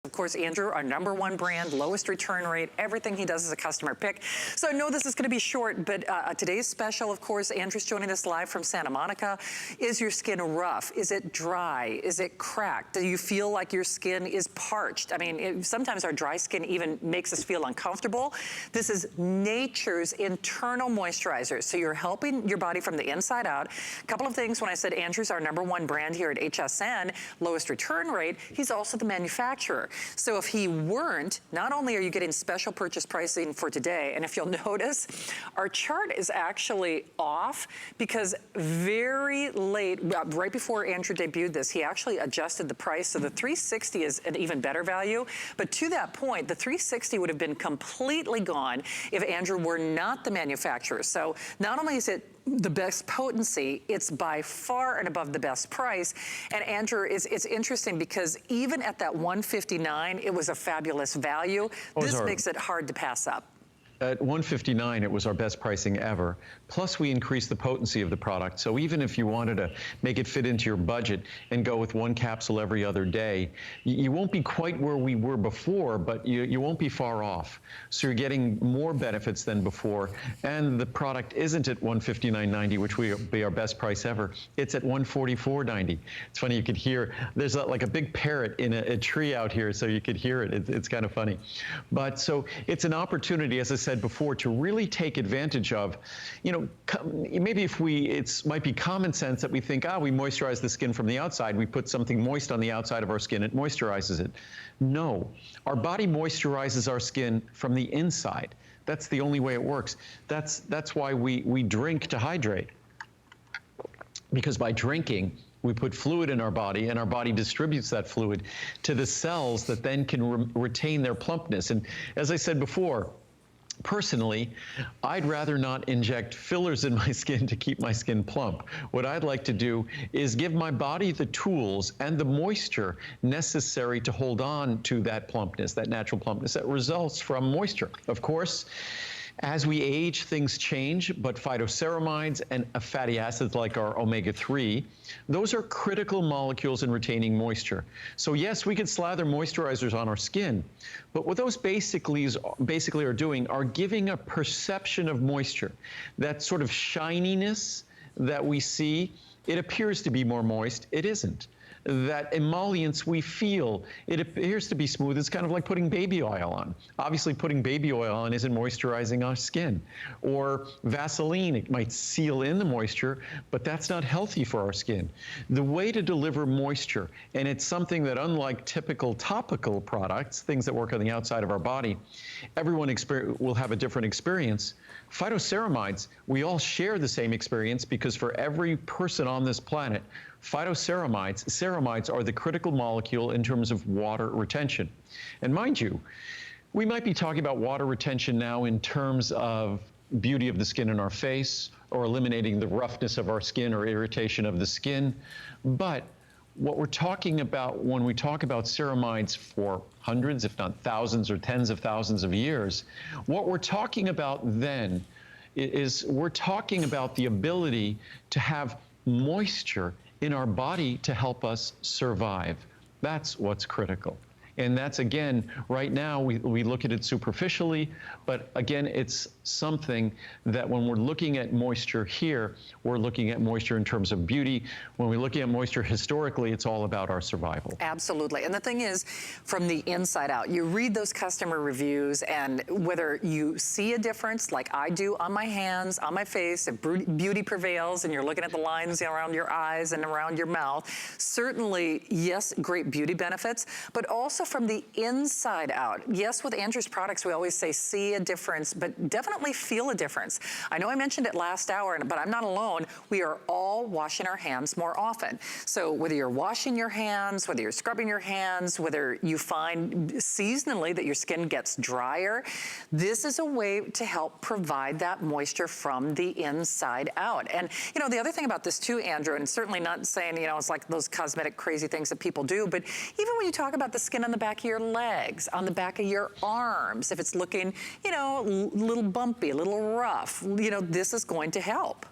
Of course, Andrew, our #1 brand, lowest return rate, everything he does is a customer pick. So I know this is gonna be short, but today's special, of course, Andrew's joining us live from Santa Monica. Is your skin rough? Is it dry? Is it cracked? Do you feel like your skin is parched? I mean, sometimes our dry skin even makes us feel uncomfortable. This is nature's internal moisturizer. So you're helping your body from the inside out. A couple of things when I said Andrew's our #1 brand here at HSN, lowest return rate, he's also the manufacturer. So if he weren't, not only are you getting special purchase pricing for today, and if you'll notice, our chart is actually off because very late, right before Andrew debuted this, he actually adjusted the price. So the 360 is an even better value. But to that point, the 360 would have been completely gone if Andrew were not the manufacturer. So not only is it the best potency, it's by far and above the best price. And Andrew, it's interesting because even at that $159, it was a fabulous value. This makes it hard to pass up. At $159, it was our best pricing ever. Plus, we increased the potency of the product. So even if you wanted to make it fit into your budget and go with 1 capsule every other day, you won't be quite where we were before, but you won't be far off. So you're getting more benefits than before. And the product isn't at $159.90, which would be our best price ever. It's at $144.90. It's funny, you could hear, there's like a big parrot in a tree out here, so you could hear it. It's kind of funny. But so it's an opportunity, as I said before, to really take advantage of, you know, maybe if it might be common sense that we think, we moisturize the skin from the outside, we put something moist on the outside of our skin, it moisturizes it. No, our body moisturizes our skin from the inside. That's the only way it works. That's why we drink to hydrate. Because by drinking, we put fluid in our body, and our body distributes that fluid to the cells that then can retain their plumpness. And as I said before, personally, I'd rather not inject fillers in my skin to keep my skin plump. What I'd like to do is give my body the tools and the moisture necessary to hold on to that plumpness, that natural plumpness that results from moisture. Of course, as we age, things change, but phytoceramides and fatty acids like our omega-3, those are critical molecules in retaining moisture. So yes, we could slather moisturizers on our skin, but what those basically are doing are giving a perception of moisture. That sort of shininess that we see, it appears to be more moist, it isn't. That emollients we feel, it appears to be smooth. It's kind of like putting baby oil on. Obviously, putting baby oil on isn't moisturizing our skin. Or Vaseline, it might seal in the moisture, but that's not healthy for our skin. The way to deliver moisture, and it's something that unlike typical topical products, things that work on the outside of our body, everyone will have a different experience. Phytoceramides, we all share the same experience because for every person on this planet, ceramides are the critical molecule in terms of water retention. And mind you, we might be talking about water retention now in terms of beauty of the skin in our face, or eliminating the roughness of our skin or irritation of the skin. But what we're talking about when we talk about ceramides for hundreds, if not thousands or tens of thousands of years, what we're talking about then is we're talking about the ability to have moisture in our body to help us survive. That's what's critical. And that's, again, right now we look at it superficially, but again, it's something that when we're looking at moisture here, we're looking at moisture in terms of beauty. When we're looking at moisture historically, it's all about our survival. Absolutely. And the thing is, from the inside out, you read those customer reviews, and whether you see a difference like I do on my hands, on my face, if beauty prevails and you're looking at the lines around your eyes and around your mouth, certainly, yes, great beauty benefits, but also from the inside out. Yes, with Andrew's products, we always say see a difference, but definitely feel a difference. I know I mentioned it last hour, but I'm not alone. We are all washing our hands more often. So whether you're washing your hands, whether you're scrubbing your hands, whether you find seasonally that your skin gets drier, this is a way to help provide that moisture from the inside out. And you know, the other thing about this too, Andrew, and certainly not saying, you know, it's like those cosmetic crazy things that people do, but even when you talk about the skin on the back of your legs, on the back of your arms, if it's looking, you know, a little bumpy, a little rough, you know, this is going to help.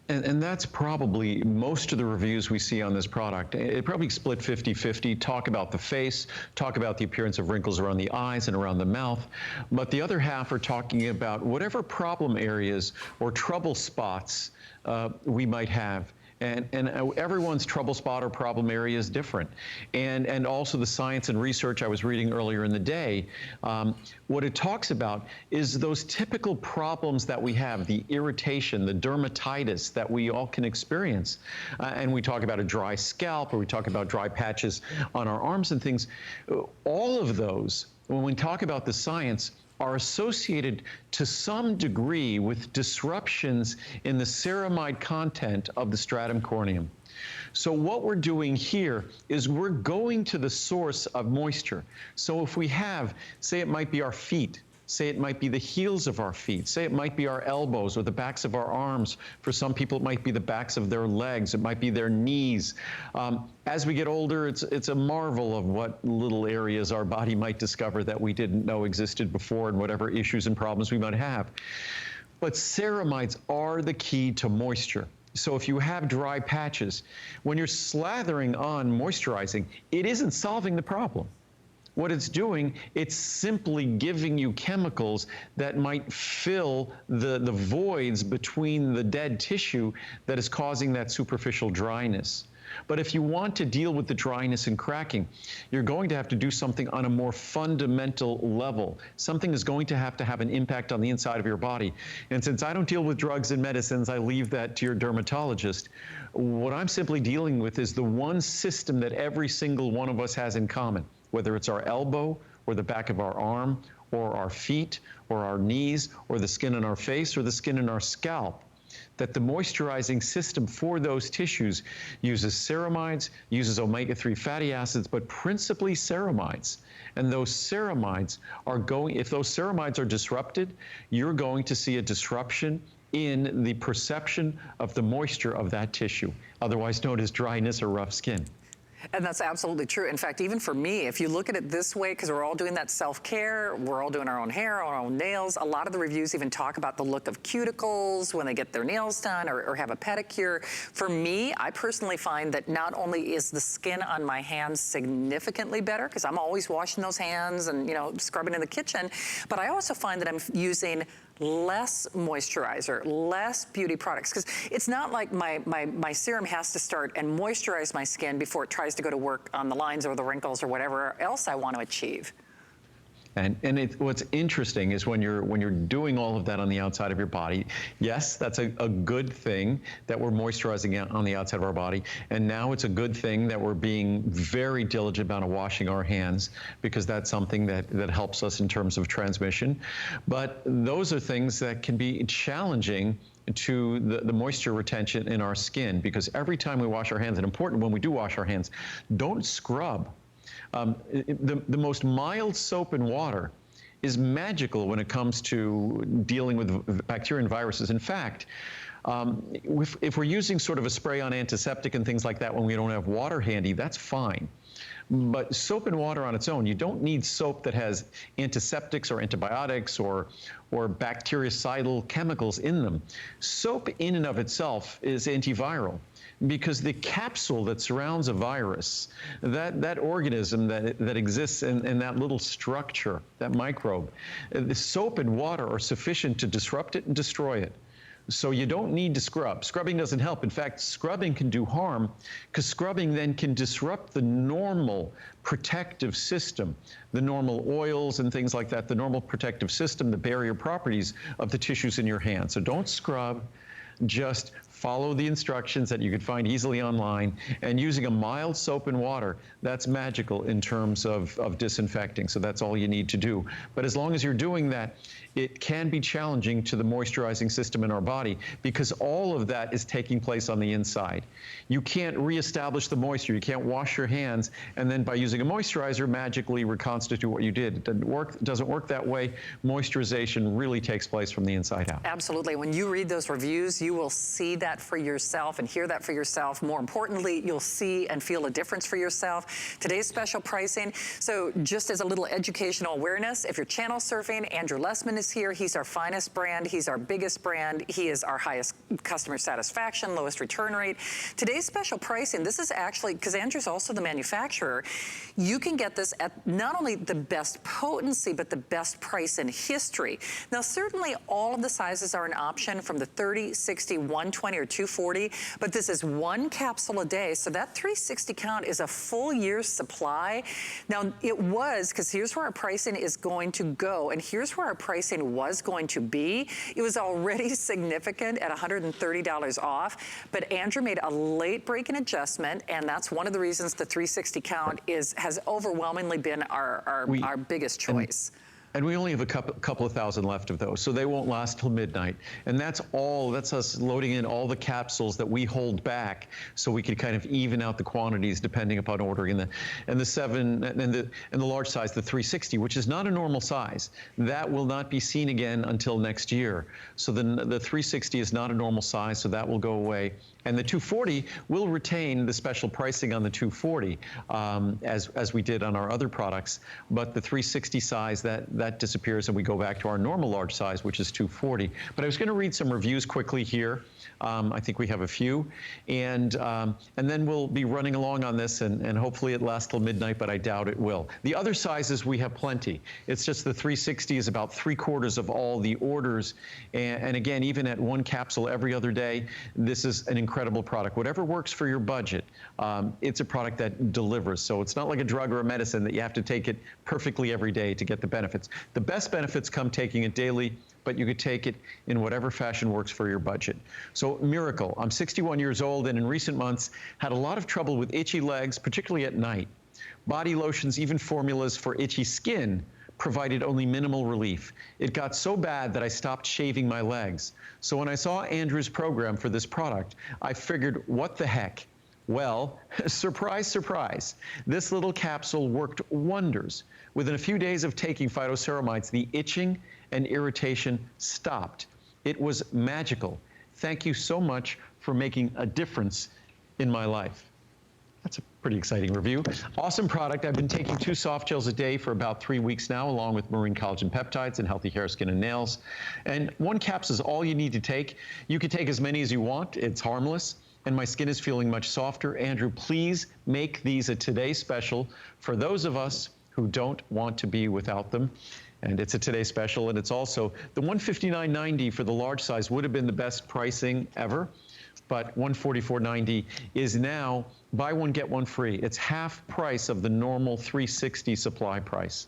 And that's probably most of the reviews we see on this product. It probably split 50-50, talk about the face, talk about the appearance of wrinkles around the eyes and around the mouth, but the other half are talking about whatever problem areas or trouble spots we might have. And everyone's trouble spot or problem area is different. And also the science and research I was reading earlier in the day, what it talks about is those typical problems that we have, the irritation, the dermatitis that we all can experience. And we talk about a dry scalp, or we talk about dry patches on our arms and things. All of those, when we talk about the science, are associated to some degree with disruptions in the ceramide content of the stratum corneum. So what we're doing here is we're going to the source of moisture. So if we have, say it might be our feet, say it might be the heels of our feet, say it might be our elbows or the backs of our arms. For some people, it might be the backs of their legs, it might be their knees. As we get older, it's a marvel of what little areas our body might discover that we didn't know existed before, and whatever issues and problems we might have. But ceramides are the key to moisture. So if you have dry patches, when you're slathering on moisturizing, it isn't solving the problem. What it's doing, it's simply giving you chemicals that might fill the voids between the dead tissue that is causing that superficial dryness. But if you want to deal with the dryness and cracking, you're going to have to do something on a more fundamental level. Something is going to have an impact on the inside of your body. And since I don't deal with drugs and medicines, I leave that to your dermatologist. What I'm simply dealing with is the one system that every single one of us has in common, whether it's our elbow or the back of our arm or our feet or our knees or the skin on our face or the skin in our scalp. That the moisturizing system for those tissues uses ceramides, uses omega-3 fatty acids, but principally ceramides. And those ceramides are going, if those ceramides are disrupted, you're going to see a disruption in the perception of the moisture of that tissue, otherwise known as dryness or rough skin. And that's absolutely true. In fact, even for me, if you look at it this way, because we're all doing that self-care, we're all doing our own hair, our own nails, a lot of the reviews even talk about the look of cuticles when they get their nails done or have a pedicure. For me, I personally find that not only is the skin on my hands significantly better, because I'm always washing those hands and, you know, scrubbing in the kitchen, but I also find that I'm using less moisturizer, less beauty products, because it's not like my serum has to start and moisturize my skin before it tries to go to work on the lines or the wrinkles or whatever else I want to achieve. And what's interesting is when you're doing all of that on the outside of your body, yes, that's a good thing that we're moisturizing on the outside of our body. And now it's a good thing that we're being very diligent about washing our hands, because that's something that helps us in terms of transmission. But those are things that can be challenging to the moisture retention in our skin, because every time we wash our hands, and important when we do wash our hands, don't scrub. The most mild soap and water is magical when it comes to dealing with bacteria and viruses. In fact, if we're using sort of a spray-on antiseptic and things like that when we don't have water handy, that's fine. But soap and water on its own, you don't need soap that has antiseptics or antibiotics or bactericidal chemicals in them. Soap in and of itself is antiviral, because the capsule that surrounds a virus, that organism that exists in that little structure, that microbe, the soap and water are sufficient to disrupt it and destroy it. So you don't need to scrub. Scrubbing doesn't help. In fact, scrubbing can do harm, because scrubbing then can disrupt the normal protective system, the normal oils and things like that, the normal protective system, the barrier properties of the tissues in your hand. So don't scrub. Just follow the instructions that you can find easily online, and using a mild soap and water, that's magical in terms of disinfecting. So that's all you need to do. But as long as you're doing that, it can be challenging to the moisturizing system in our body, because all of that is taking place on the inside. You can't reestablish the moisture. You can't wash your hands and then by using a moisturizer magically reconstitute what you did. It doesn't work that way. Moisturization really takes place from the inside out. Absolutely. When you read those reviews, you will see that that for yourself and hear that for yourself. More importantly, you'll see and feel a difference for yourself. Today's special pricing. So just as a little educational awareness, if you're channel surfing, Andrew Lessman is here. He's our finest brand. He's our biggest brand. He is our highest customer satisfaction, lowest return rate. Today's special pricing, this is actually, because Andrew's also the manufacturer, you can get this at not only the best potency, but the best price in history. Now, certainly all of the sizes are an option from the 30, 60, 120, or 240, but this is one capsule a day, so that 360 count is a full year's supply. Now, it was, because here's where our pricing is going to go, and here's where our pricing was going to be. It was already significant at $130 off, but Andrew made a late-breaking adjustment, and that's one of the reasons the 360 count has overwhelmingly been our biggest choice. And we only have a couple of thousand left of those, so they won't last till midnight. And that's us loading in all the capsules that we hold back, so we could kind of even out the quantities depending upon ordering. And the large size, the 360, which is not a normal size, that will not be seen again until next year. So the 360 is not a normal size, so that will go away. And the 240 will retain the special pricing on the 240 as we did on our other products, but the 360 size, that disappears and we go back to our normal large size, which is 240. But I was going to read some reviews quickly here. I think we have a few, and then we'll be running along on this, and hopefully it lasts till midnight, but I doubt it will. The other sizes, we have plenty. It's just the 360 is about 3/4 of all the orders, and again, even at one capsule every other day, this is an incredible product. Whatever works for your budget, it's a product that delivers. So it's not like a drug or a medicine that you have to take it perfectly every day to get the benefits. The best benefits come taking it daily, but you could take it in whatever fashion works for your budget. So miracle, I'm 61 years old, and in recent months had a lot of trouble with itchy legs, particularly at night. Body lotions, even formulas for itchy skin, provided only minimal relief. It got so bad that I stopped shaving my legs. So when I saw Andrew's program for this product, I figured, what the heck? Well, surprise, surprise, this little capsule worked wonders. Within a few days of taking Phytoceramides, the itching and irritation stopped. It was magical. Thank you so much for making a difference in my life. That's a pretty exciting review. Awesome product. I've been taking 2 soft gels a day for about 3 weeks now, along with marine collagen peptides and healthy hair, skin, and nails. And 1 capsule is all you need to take. You can take as many as you want. It's harmless. And my skin is feeling much softer. Andrew, please make these a Today Special for those of us who don't want to be without them. And it's a Today Special, and it's also the $159.90 for the large size would have been the best pricing ever, but $144.90 is now buy one, get one free. It's half price of the normal $360 supply price.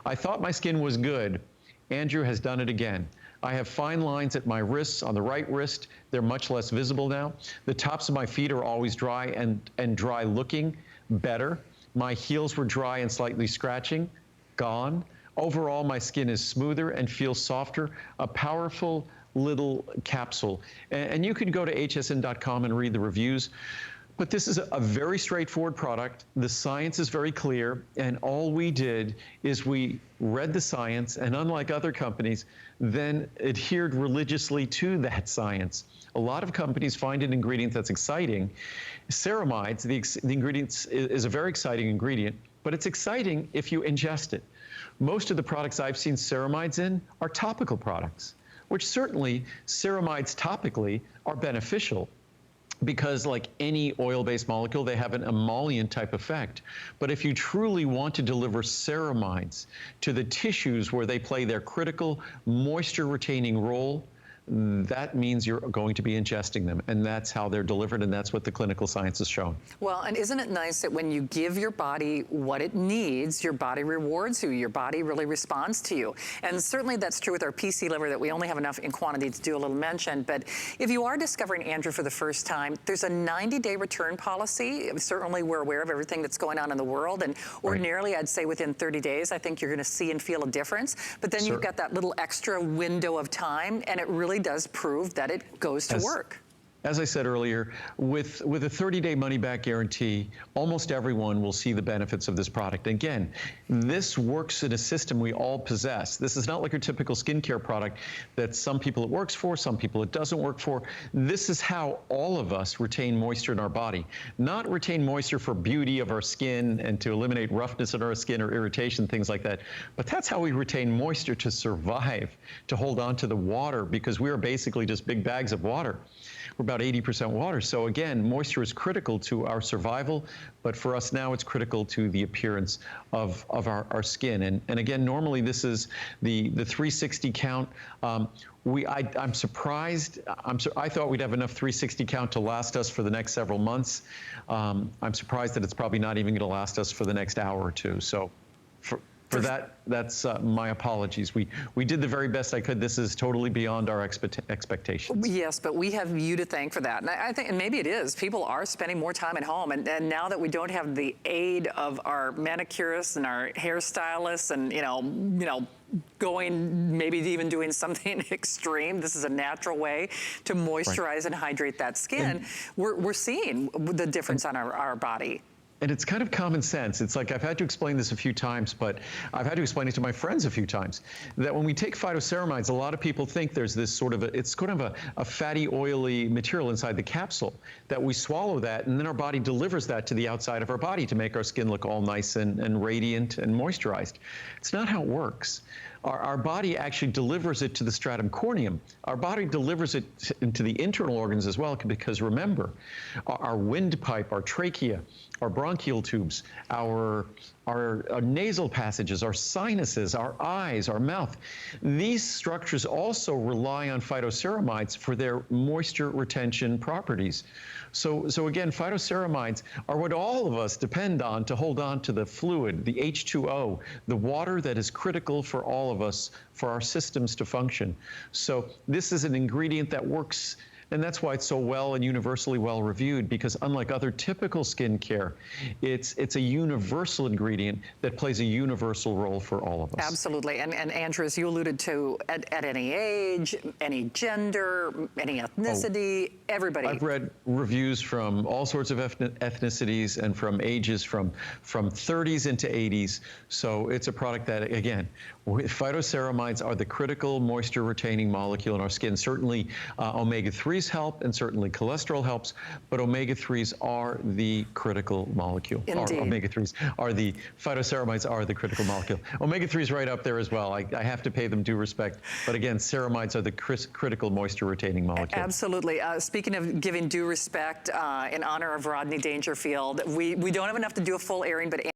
I thought my skin was good. Andrew has done it again. I have fine lines at my wrists, on the right wrist. They're much less visible now. The tops of my feet are always dry and dry looking better. My heels were dry and slightly scratching, gone. Overall, my skin is smoother and feels softer. A powerful little capsule. And you can go to hsn.com and read the reviews. But this is a very straightforward product. The science is very clear, and all we did is we read the science, and unlike other companies, then adhered religiously to that science. A lot of companies find an ingredient that's exciting. Ceramides, the ingredient is a very exciting ingredient, but it's exciting if you ingest it. Most of the products I've seen ceramides in are topical products, which certainly ceramides topically are beneficial, because like any oil-based molecule, they have an emollient type effect. But if you truly want to deliver ceramides to the tissues where they play their critical moisture-retaining role, that means you're going to be ingesting them, and that's how they're delivered, and that's what the clinical science has shown. Well, and isn't it nice that when you give your body what it needs, your body rewards you, your body really responds to you. And certainly that's true with our PC liver, that we only have enough in quantity to do a little mention. But if you are discovering Andrew for the first time, there's a 90-day return policy. Certainly we're aware of everything that's going on in the world, and ordinarily I'd say within 30 days, I think you're gonna see and feel a difference. But then you've got that little extra window of time, and it really does prove that it goes to work. as I said earlier, with a 30-day money-back guarantee, almost everyone will see the benefits of this product. Again, this works in a system we all possess. This is not like your typical skincare product that some people it works for, some people it doesn't work for. This is how all of us retain moisture in our body. Not retain moisture for beauty of our skin and to eliminate roughness in our skin or irritation, things like that. But that's how we retain moisture to survive, to hold on to the water, because we are basically just big bags of water. We're about 80% water. So again, moisture is critical to our survival, but for us now it's critical to the appearance of our skin. And again, normally this is the 360 count. I'm surprised. I thought we'd have enough 360 count to last us for the next several months. I'm surprised that it's probably not even going to last us for the next hour or two. So for that, that's my apologies. We did the very best I could. This is totally beyond our expectations. Yes, but we have you to thank for that. And I think, and maybe it is, people are spending more time at home. And now that we don't have the aid of our manicurists and our hairstylists and, you know, going, maybe even doing something extreme. This is a natural way to moisturize and hydrate that skin. We're seeing the difference on our body. And it's kind of common sense. It's like I've had to explain this a few times, but I've had to explain it to my friends a few times, that when we take phytoceramides, a lot of people think there's this sort of it's kind of a fatty, oily material inside the capsule, that we swallow that, and then our body delivers that to the outside of our body to make our skin look all nice and radiant and moisturized. It's not how it works. Our body actually delivers it to the stratum corneum. Our body delivers it into the internal organs as well, because remember, our windpipe, our trachea, our bronchial tubes, our nasal passages, our sinuses, our eyes, our mouth. These structures also rely on phytoceramides for their moisture retention properties. So again, phytoceramides are what all of us depend on to hold on to the fluid, the H2O, the water that is critical for all of us, for our systems to function. So this is an ingredient that works. And that's why it's so well and universally well reviewed, because unlike other typical skincare, it's a universal ingredient that plays a universal role for all of us. Absolutely. And Andrew, as you alluded to, at any age, any gender, any ethnicity, everybody. I've read reviews from all sorts of ethnicities and from ages from 30s into 80s. So it's a product that, again, phytoceramides are the critical moisture retaining molecule in our skin. Certainly omega-3s help, and certainly cholesterol helps, but omega-3s are the critical molecule. Indeed. Omega-3s are the phytoceramides are the critical molecule. Omega-3s right up there as well. I have to pay them due respect, but again, ceramides are the critical moisture retaining molecule. Absolutely. Speaking of giving due respect, in honor of Rodney Dangerfield, we don't have enough to do a full airing, but